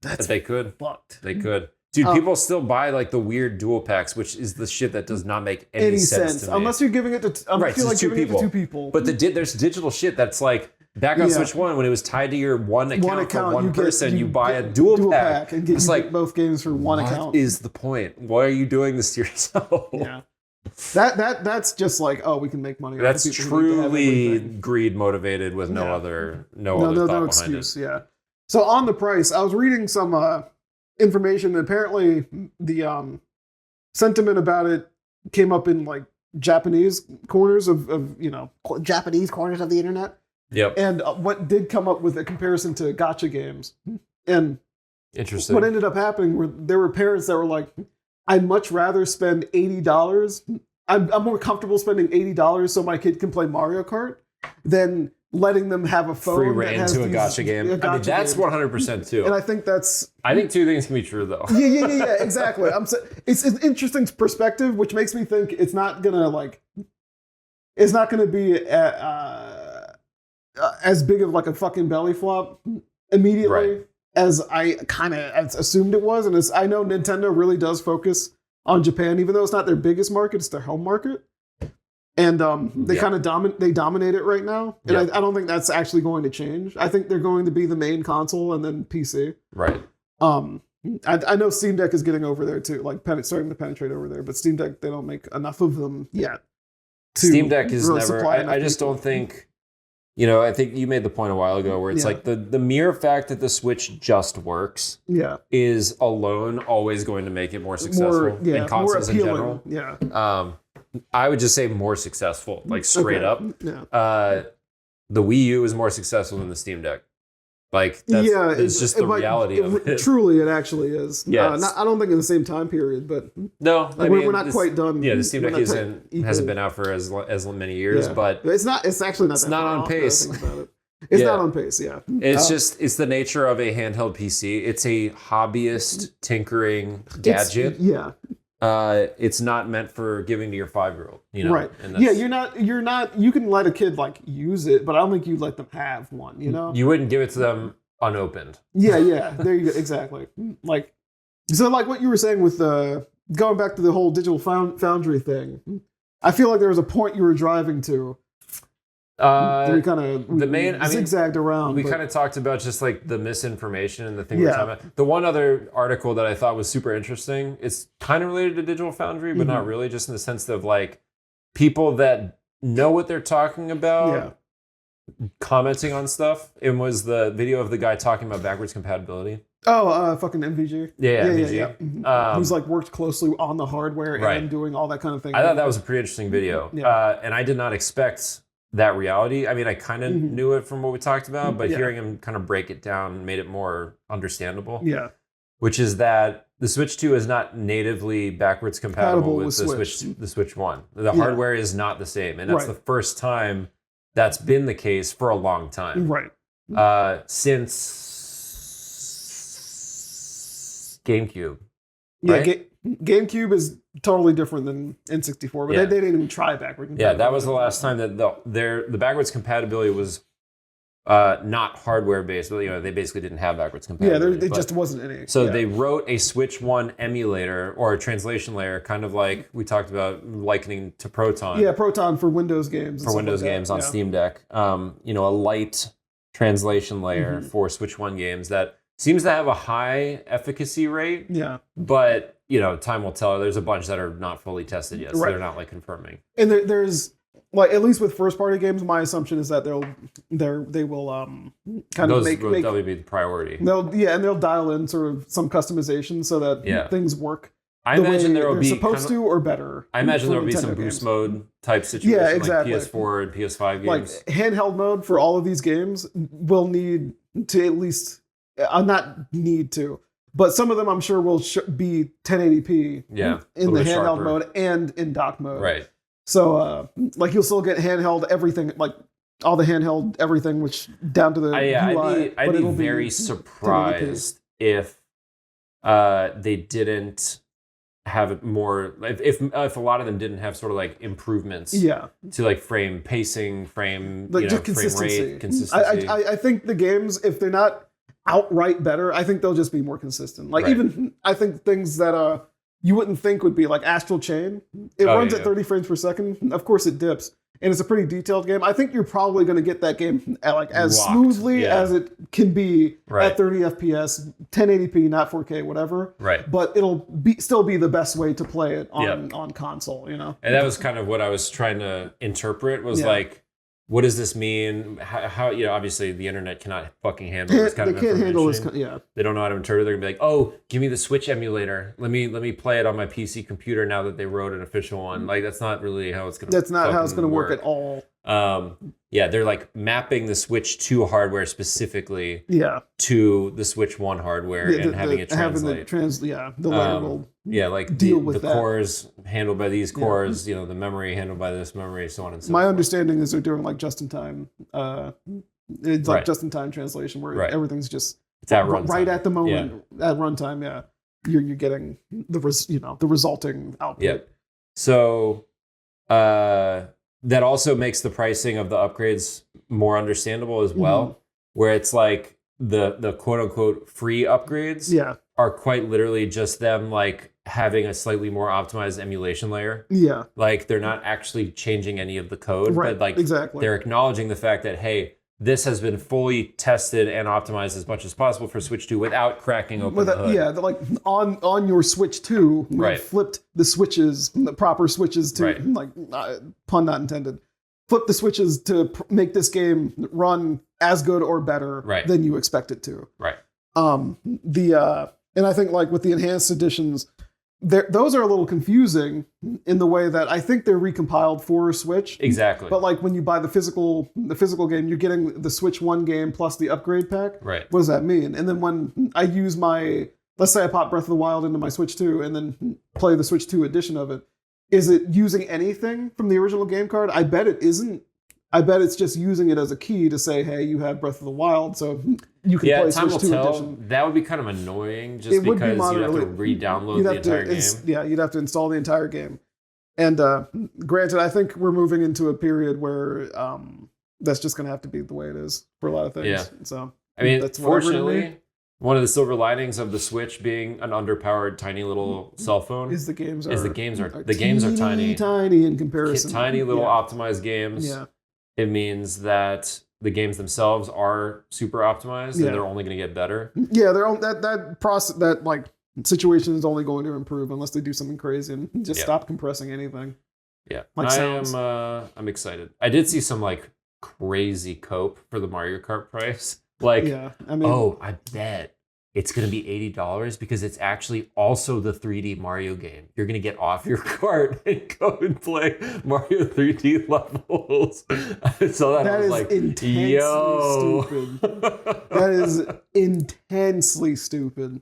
But they could. Fucked. They could. Dude, people still buy like the weird dual packs, which is the shit that does not make any sense to me. Unless you're giving it to two people. But there's digital shit that's like back on Switch 1 when it was tied to your one account for one person, you buy a dual pack and get like both games for one account. What is the point? Why are you doing this to yourself? Yeah. That's just like, we can make money. That's truly greed motivated with no other thought excuse. Behind it. Yeah. So on the price, I was reading some information. Apparently, the sentiment about it came up in like Japanese corners of Japanese corners of the internet. Yep. And what did come up with a comparison to gacha games. And interesting. What ended up happening were there were parents that were like, I'd much rather spend $80. I'm more comfortable spending $80 so my kid can play Mario Kart than letting them have a phone free reign to a gacha game. I mean, that's 100% too. And I think I think two things can be true though. Yeah, exactly. It's an interesting perspective, which makes me think it's not gonna be as big of like a fucking belly flop immediately as I kind of assumed it was. And I know Nintendo really does focus on Japan, even though it's not their biggest market, it's their home market. And they kind of dominate it right now. And I don't think that's actually going to change. I think they're going to be the main console and then PC. Right. I know Steam Deck is getting over there too, like starting to penetrate over there. But Steam Deck, they don't make enough of them yet. Steam Deck is never. I just don't think. I think you made the point a while ago where it's like the mere fact that the Switch just works is alone always going to make it more successful in consoles in general. Yeah. I would just say more successful, like straight up. Yeah. The Wii U is more successful than the Steam Deck. Like, it's just the reality of it. Truly, it actually is. Yeah. I don't think in the same time period, but no, we're not quite done. Yeah, the Steam Deck hasn't been out for as many years, but it's not. It's actually not. It's not on pace. It's not on pace. Yeah. It's the nature of a handheld PC. It's a hobbyist tinkering gadget. It's not meant for giving to your 5-year-old, Right. Yeah, you're not, you can let a kid like use it, but I don't think you let them have one, You wouldn't give it to them unopened. Yeah. There you go. Exactly. Like what you were saying with going back to the whole digital foundry thing, I feel like there was a point you were driving to. We kind of zigzagged around. We kind of talked about just like the misinformation and the thing we're talking about. The one other article that I thought was super interesting, it's kind of related to Digital Foundry, but not really, just in the sense of like people that know what they're talking about commenting on stuff. It was the video of the guy talking about backwards compatibility. Oh, fucking MVG. Yeah, MVG. Mm-hmm. Who's like worked closely on the hardware and doing all that kind of thing. I thought that was a pretty interesting video. And I did not expect that reality. I mean, I kind of knew it from what we talked about, but hearing him kind of break it down made it more understandable. Yeah. Which is that the Switch 2 is not natively backwards compatible with the Switch 1. The hardware is not the same. And that's the first time that's been the case for a long time. Right. Since GameCube. Right? GameCube is totally different than N64, but they didn't even try backwards compatibility. Yeah, that was the last time that the backwards compatibility was not hardware based. But, they basically didn't have backwards compatibility. Yeah, there just wasn't any. So they wrote a Switch 1 emulator or a translation layer, kind of like we talked about likening to Proton. Yeah, Proton for Windows games. For Windows games on Steam Deck. A light translation layer for Switch 1 games that seems to have a high efficacy rate. Yeah. But, time will tell. There's a bunch that are not fully tested yet, so they're not like confirming. And there's like, at least with first party games, my assumption is that they will kind of make definitely be the priority. They'll dial in sort of some customization so that things work I imagine there will be supposed to or better. I imagine there will be some boost mode type situation, yeah, exactly. like PS4 and PS5 games. Like handheld mode for all of these games will need to at least not need to, but some of them I'm sure will be 1080p. Yeah, in the handheld mode and in dock mode. Right. So like you'll still get handheld everything, like all the handheld everything, which down to the UI. I'd be very surprised if they didn't have it more, if a lot of them didn't have sort of like improvements to like frame pacing, frame, like frame rate, consistency. I think the games, if they're not outright better, I think they'll just be more consistent. Like even I think things that you wouldn't think would be like Astral Chain, it runs at 30 frames per second. Of course it dips. And it's a pretty detailed game. I think you're probably going to get that game like as locked, smoothly as it can be at 30 FPS, 1080p, not 4K, whatever. Right. But it'll still be the best way to play it on console, you know? And that was kind of what I was trying to interpret was like, what does this mean? How obviously the internet cannot fucking handle this kind of information. They can't handle this. They don't know how to interpret. They're gonna be like, "Oh, give me the Switch emulator. Let me play it on my PC computer now that they wrote an official one." Like that's not really how it's gonna. That's not how it's gonna work at all. They're like mapping the Switch 2 hardware specifically to the Switch 1 hardware and having it translate. The layer will like deal the with that. Cores handled by these cores, the memory handled by this memory, so on and so forth. My understanding is they're doing like just-in-time, it's like just-in-time translation where everything's just it's at runtime. Right at the moment, at runtime, you're getting the resulting output. Yep. So, that also makes the pricing of the upgrades more understandable as well, where it's like the quote unquote free upgrades are quite literally just them like having a slightly more optimized emulation layer. Yeah. Like they're not actually changing any of the code, but like they're acknowledging the fact that, hey, this has been fully tested and optimized as much as possible for Switch 2 without cracking open the hood. Yeah, like on your Switch 2, we flipped the switches, the proper switches to, like, pun not intended, flip the switches to make this game run as good or better than you expect it to. Right. And I think like with the enhanced editions, those are a little confusing in the way that I think they're recompiled for Switch. Exactly. But like when you buy the physical game, you're getting the Switch 1 game plus the upgrade pack. Right. What does that mean? And then when I use let's say I pop Breath of the Wild into my Switch 2 and then play the Switch 2 edition of it, is it using anything from the original game card? I bet it isn't. I bet it's just using it as a key to say, hey, you have Breath of the Wild, so you can play Switch 2 edition. That would be kind of annoying just because you'd have to re-download the entire game. Yeah, you'd have to install the entire game. And granted, I think we're moving into a period where that's just going to have to be the way it is for a lot of things. Yeah. So, I mean, fortunately, one of the silver linings of the Switch being an underpowered tiny little cell phone is the games are tiny in comparison. Tiny little optimized games. Yeah. It means that the games themselves are super optimized and they're only going to get better. Yeah, that process, that like situation is only going to improve unless they do something crazy and just stop compressing anything. Yeah, I'm excited. I did see some like crazy cope for the Mario Kart price. Like, I bet it's going to be $80 because it's actually also the 3D Mario game. You're going to get off your cart and go and play Mario 3D levels. I saw that. I was like, yo. Stupid. That is intensely stupid.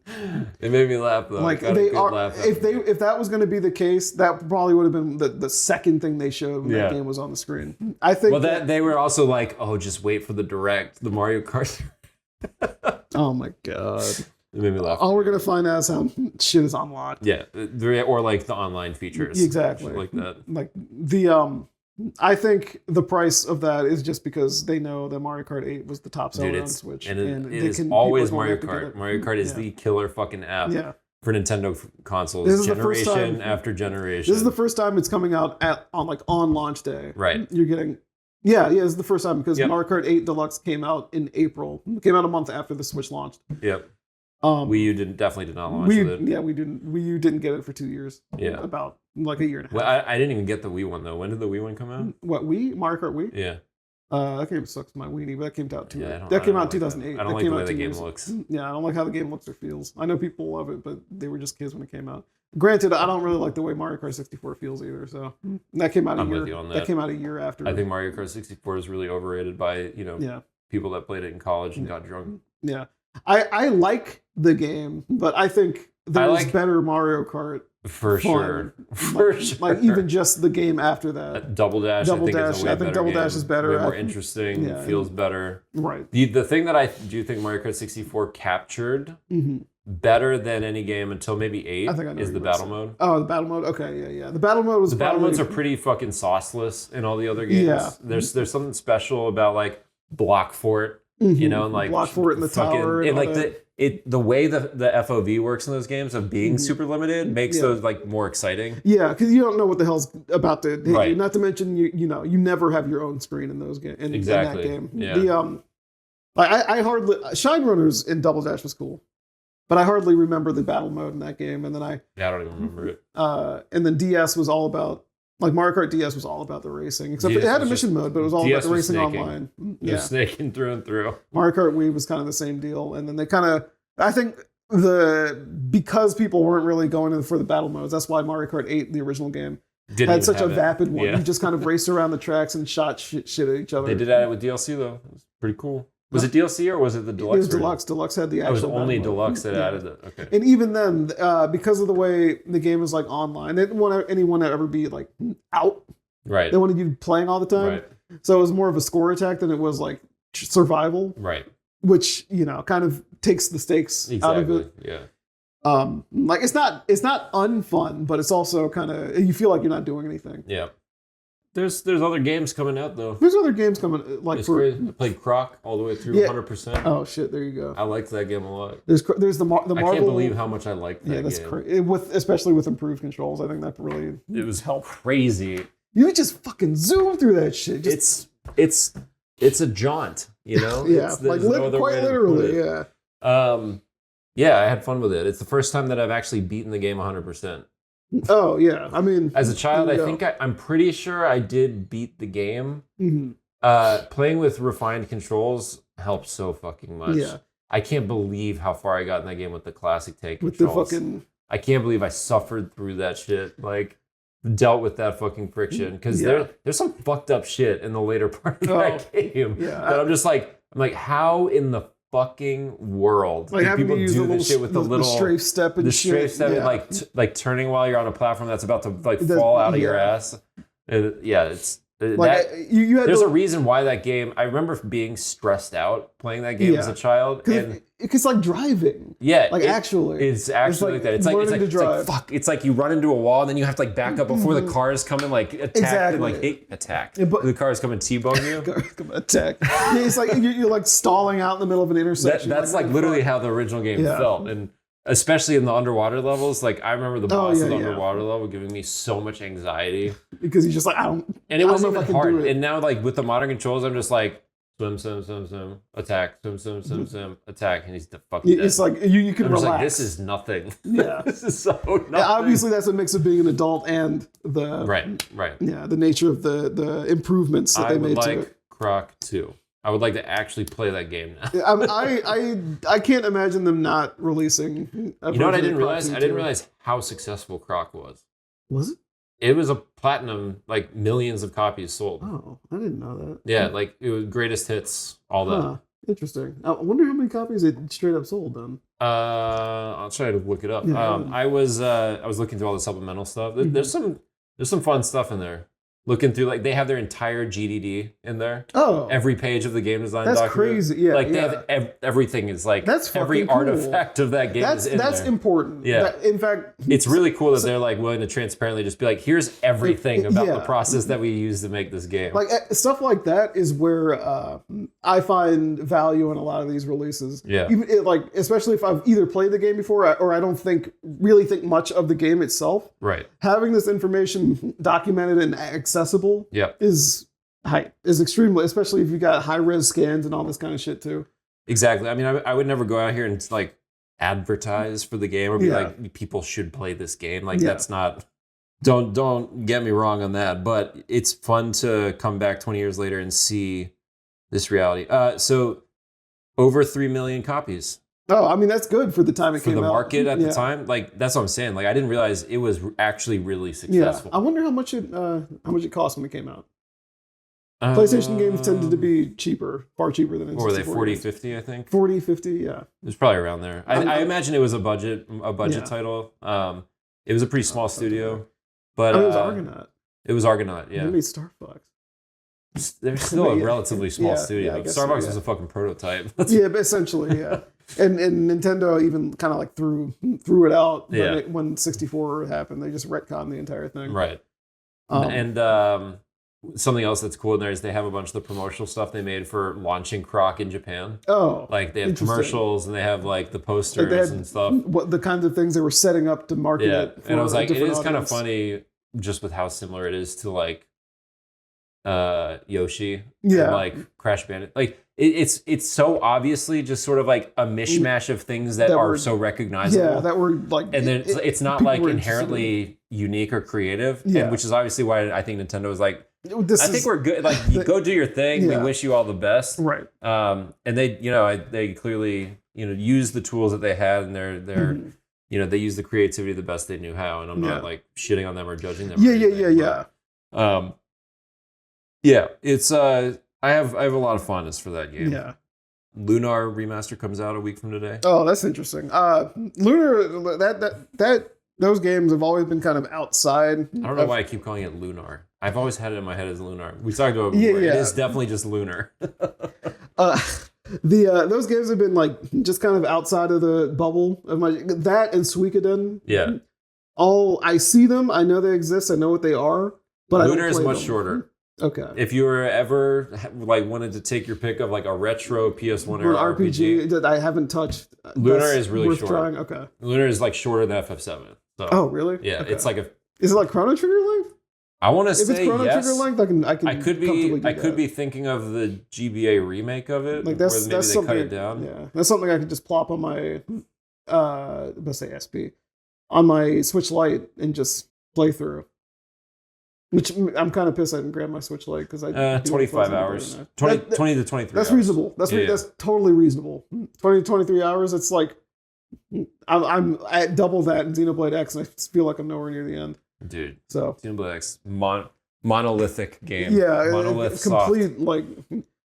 It made me laugh though. Like if that was going to be the case, that probably would have been the second thing they showed when that game was on the screen. I think. Well, that they were also like, oh, just wait for the Direct, the Mario Kart. Oh my god! It made me laugh. All we're gonna find out is how shit is unlocked. Yeah, or like the online features. Exactly, like that. Like I think the price of that is just because they know that Mario Kart 8 was the top seller on Switch, and it is always Mario Kart. Mario Kart is the killer fucking app. Yeah. For Nintendo consoles, generation after generation. This is the first time it's coming out on launch day. Right. You're getting. Yeah, this is the first time because Mario Kart 8 Deluxe came out in April. It came out a month after the Switch launched. Yep. Wii U definitely did not launch with it. Yeah, we didn't. Wii U didn't get it for 2 years. Yeah. About like a year and a half. Well, I didn't even get the Wii one though. When did the Wii one come out? What, Wii? Mario Kart Wii? Yeah. That game sucks my weenie, but that came out That came out in 2008. I don't like the way the game looks. Yeah, I don't like how the game looks or feels. I know people love it, but they were just kids when it came out. Granted, I don't really like the way Mario Kart 64 feels either. So that came out a year. That came out a year after. I think Mario Kart 64 is really overrated by people that played it in college and got drunk. Yeah, I like the game, but I think there's better Mario Kart. For sure. Like even just the game after that. Double Dash. I think Double Dash is better. Way more interesting. Yeah, feels better. Right. The thing that I do think Mario Kart 64 captured better than any game until maybe 8 is the battle mode. Oh, the battle mode. Okay, yeah. The battle mode was. The battle modes are pretty fucking sauceless in all the other games. Yeah. There's something special about like Block Fort. You know, and like Block Fort in the tower, and like the way the FOV works in those games of being super limited makes those like more exciting. Yeah, because you don't know what the hell's about to hit you. Not to mention you never have your own screen in those games. In that game, yeah. I hardly Shine Runners in Double Dash was cool, but I hardly remember the battle mode in that game. And then I don't even remember it. And then DS was all about. Like Mario Kart DS was all about the racing, except it had a mission mode, but it was all about the racing online. Yeah, snaking through and through. Mario Kart Wii was kind of the same deal, and then they kind of, I think because people weren't really going for the battle modes, that's why Mario Kart 8, the original game, had such a vapid one. You just kind of raced around the tracks and shot shit at each other. They did that with DLC though. It was pretty cool. Was it DLC or was it the deluxe? It was deluxe. Deluxe had the actual. It was only deluxe that added it. Okay. And even then, because of the way the game is like online, they didn't want anyone to ever be like out. Right. They wanted you playing all the time. Right. So it was more of a score attack than it was like survival. Right. Which, kind of takes the stakes out of it. Yeah. Like it's not unfun, but it's also kind of, you feel like you're not doing anything. Yeah. There's other games coming out though. There's other games coming like I played Croc all the way through 100%. Oh shit, there you go. I liked that game a lot. There's the Marvel. I can't believe how much I liked that game. Yeah, that's crazy. Especially with improved controls, I think that really was crazy. You just fucking zoom through that shit. It's a jaunt, Yeah, like quite literally. Yeah. Yeah, I had fun with it. It's the first time that I've actually beaten the game 100%. Oh yeah, I mean, as a child, I think I'm pretty sure I did beat the game. Playing with refined controls helps so fucking much. Yeah, I can't believe how far I got in that game with the classic take controls. I can't believe I suffered through that shit. Like, dealt with that fucking friction because there's some fucked up shit in the later part of that game. Yeah, that I'm like, how in the fucking world do people do this shit with the little strafe step and and like turning while you're on a platform that's about to like fall out of your ass. It's like there's a reason why that game. I remember being stressed out playing that game as a child, and it's like driving. Yeah, it's actually like that. It's like fuck. It's like you run into a wall and then you have to like back up before the cars come and like attack and like attack. The cars come and T-bone you. Attack. It's like you're like stalling out in the middle of an intersection. That's like literally how the original game felt, and especially in the underwater levels. Like I remember the boss of the underwater level giving me so much anxiety because he's just like I don't. And it wasn't even hard. And now like with the modern controls, I'm just like swim, attack, swim, attack, and he's the fucking dead. It's like you can relax. Like, this is nothing. Yeah, this is so nothing. Yeah, obviously, that's a mix of being an adult and the right. Yeah, the nature of the improvements that they made to it. Croc 2. I would like to actually play that game now. I can't imagine them not releasing. You know what I didn't realize? I didn't realize how successful Croc was. Was it? It was a platinum, like millions of copies sold. Oh, I didn't know that. Yeah, like it was greatest hits, all that. Interesting. I wonder how many copies it straight up sold then. I'll try to look it up. I was looking through all the supplemental stuff. There's some fun stuff in there. Looking through, like, they have their entire GDD in there. Oh. Every page of the game design document. That's crazy. Yeah. Like, they have everything is like, that's every artifact of that game is in there. That's important. Yeah. In fact, it's really cool that they're like willing to transparently just be like, here's everything about the process that we use to make this game. Like, stuff like that is where I find value in a lot of these releases. Yeah. Like, especially if I've either played the game before or I don't really think much of the game itself. Right. Having this information documented and accessible is extremely, especially if you got high res scans and all this kind of shit too. Exactly. I mean, I would never go out here and like advertise for the game or be like, people should play this game. Like that's not. Don't get me wrong on that, but it's fun to come back 20 years later and see This reality. So over 3 million copies. Oh, I mean, that's good for the time it for came out. For the market at the time. Like, that's what I'm saying. Like, I didn't realize it was actually really successful. Yeah. I wonder how much it cost when it came out. PlayStation games tended to be cheaper, far cheaper than N64. Or were they 40, 50, I think? 40, 50, yeah. It was probably around there. I imagine it was a budget title. It was a pretty small studio. But it was Argonaut. It was Argonaut, yeah. They made Star Fox. They're still a relatively small studio. Starbucks was a fucking prototype. Yeah, but essentially, yeah. And Nintendo even kind of like threw it out when 64 happened. They just retconned the entire thing. Right. Something else that's cool in there is they have a bunch of the promotional stuff they made for launching Croc in Japan. Oh, like they have commercials and they have like the posters and stuff. What the kinds of things they were setting up to market it. And I was like, it is kind of funny just with how similar it is to like Yoshi and like Crash Bandicoot. Like it's so obviously just sort of like a mishmash of things that are so recognizable. Yeah, that were like, and then it's not like inherently unique or creative. Yeah, and which is obviously why I think Nintendo was like, I think we're good. Like, you go do your thing. We wish you all the best. Right. And they clearly use the tools that they had, and they're they use the creativity the best they knew how. And I'm not like shitting on them or judging them. Yeah. It's I have a lot of fondness for that game. Yeah. Lunar remaster comes out a week from today. Oh, that's interesting. Lunar those games have always been kind of outside. I don't know why I keep calling it Lunar. I've always had it in my head as Lunar. We talked about it before. It is definitely just Lunar. Those games have been like just kind of outside of the bubble of my and Suikoden. Yeah. I see them. I know they exist. I know what they are. But Lunar is much shorter. Okay. If you were ever like wanted to take your pick of like a retro PS1 era RPG that I haven't touched, Lunar is really short. Trying. Okay. Lunar is like shorter than FF7. So, oh, really? Yeah, okay. It's like Is it like Chrono Trigger length? I want to say yes. If it's Chrono Trigger length, I could be thinking of the GBA remake of it. Like that's maybe they cut it down. Yeah, that's something I could just plop on my let's say SP on my Switch Lite and just play through. Which I'm kind of pissed I didn't grab my Switch Lite because I 25 hours, 20 to 23. That's hours. Reasonable. That's totally reasonable. 20 to 23 hours. It's like I'm at double that in Xenoblade X, and I feel like I'm nowhere near the end. Dude, so Xenoblade X, monolithic game. Yeah, monolith complete soft. Like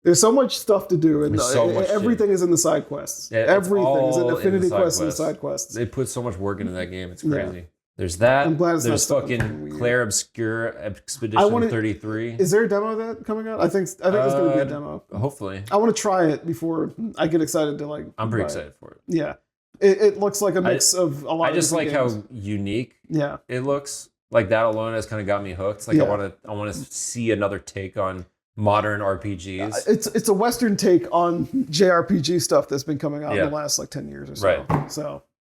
there's so much stuff to do, and everything is in the side quests. Yeah, everything is in Affinity quests and the side quests. They put so much work into that game. It's crazy. Yeah. There's that. I'm glad it's There's fucking Claire Obscure Expedition 33. Is there a demo of that coming out? I think there's going to be a demo. Hopefully. I want to try it before I get excited to like. I'm pretty excited for it. Yeah, it looks like a mix of a lot. I just like games. how unique. Yeah. It looks like that alone has kind of got me hooked. Like I want to see another take on modern RPGs. It's a Western take on JRPG stuff that's been coming out in the last like 10 years or so. Right.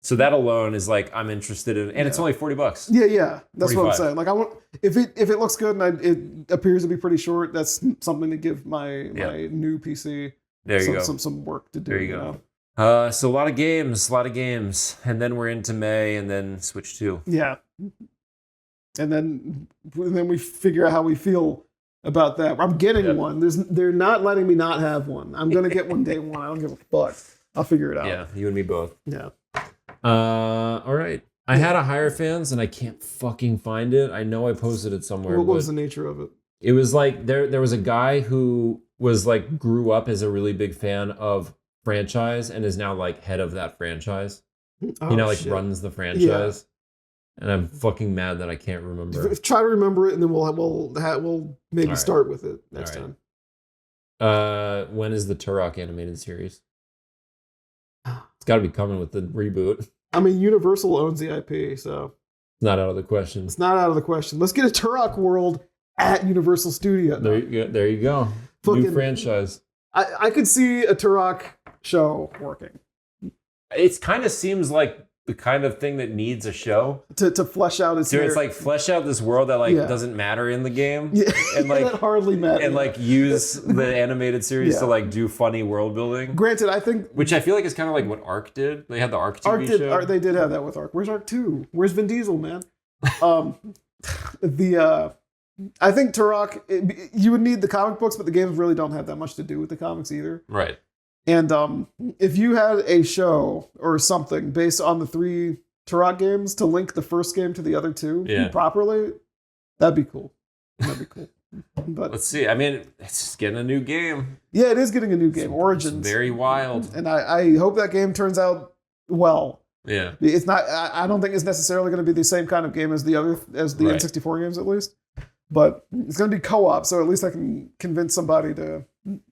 So that alone is like I'm interested in, and it's only $40. Yeah, that's 45. What I'm saying. Like I want if it looks good and it appears to be pretty short, that's something to give my new PC. There you go. Some work to do. There you go. So a lot of games, and then we're into May, and then Switch 2. Yeah, and then we figure out how we feel about that. I'm getting one. They're not letting me not have one. I'm gonna get one day one. I don't give a fuck. I'll figure it out. Yeah, you and me both. Yeah. All right. I had a Hierophants and I can't fucking find it. I know I posted it somewhere. What was the nature of it? It was like there was a guy who was like grew up as a really big fan of franchise and is now like head of that franchise. Runs the franchise. Yeah. And I'm fucking mad that I can't remember. Try to remember it, and then we'll maybe start with it next time. When is the Turok animated series? It's got to be coming with the reboot. I mean, Universal owns the IP, so it's not out of the question. It's not out of the question. Let's get a Turok world at Universal Studios. There you go. New franchise. I could see a Turok show working. It kind of seems like the kind of thing that needs a show to flesh out its. So it's like flesh out this world that doesn't matter in the game, and like that hardly matters, and like use the animated series to like do funny world building. Granted, I think which I feel like is kind of like what Ark did. They had the Ark TV show. They did have that with Ark. Where's Ark 2? Where's Vin Diesel, man? I think Turok, you would need the comic books, but the games really don't have that much to do with the comics either. Right. And if you had a show or something based on the 3 Turok games to link the first game to the other 2 properly, that'd be cool. That'd be cool. But let's see. I mean, it's getting a new game. Yeah, it is getting a new game, Origins. It's very wild. And I hope that game turns out well. Yeah. It's not. I don't think it's necessarily going to be the same kind of game as the N64 games, at least. But it's going to be co-op, so at least I can convince somebody to. I'm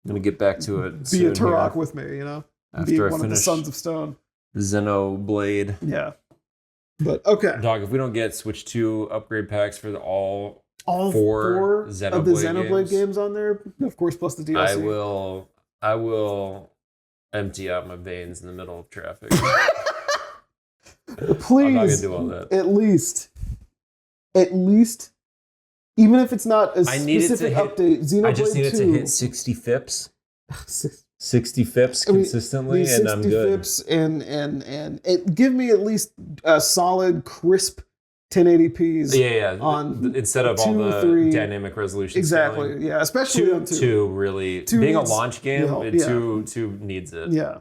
gonna get back to it. Be a Turok with me, After be I one of the Sons of Stone. Xenoblade. Yeah. But okay. Dog, if we don't get Switch 2 upgrade packs for all four of the Xenoblade games on there, of course, plus the DLC. I will empty out my veins in the middle of traffic. Please. I'm not gonna do all that. At least. Even if it's not a specific update, Xenoblade 2... I just need it to hit 60 FIPS. 60 FIPS consistently, and I'm good. 60 FIPS and it give me at least a solid, crisp 1080p's. Yeah. On instead of 2, all the 3, dynamic resolution. Exactly. Scaling. Yeah, especially on 2. 2 really being a launch game. 2 needs it. Yeah,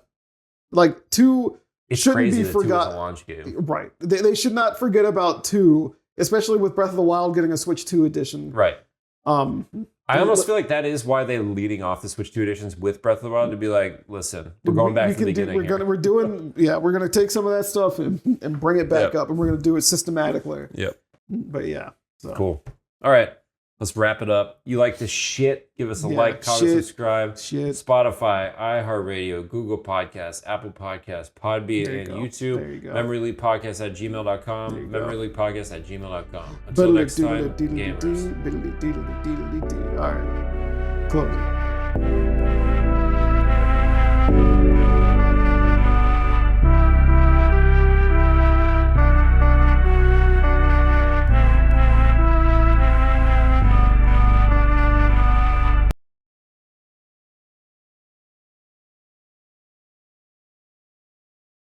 like 2 shouldn't be forgotten. A launch game. Right. They should not forget about 2. Especially with Breath of the Wild getting a Switch 2 edition. Right. I almost feel like that is why they're leading off the Switch 2 editions with Breath of the Wild to be like, listen, we're going back to the beginning. We're gonna take some of that stuff and bring it back up, and we're gonna do it systematically. Yep. But yeah. So. Cool. All right. Let's wrap it up. You like this shit? Give us a like, comment, subscribe. Spotify, iHeartRadio, Google Podcasts, Apple Podcasts, Podbean, and YouTube. There you go. MemoryLeaguePodcast@gmail.com. MemoryLeaguePodcast@gmail.com. Until next time, gamers. All right. Close.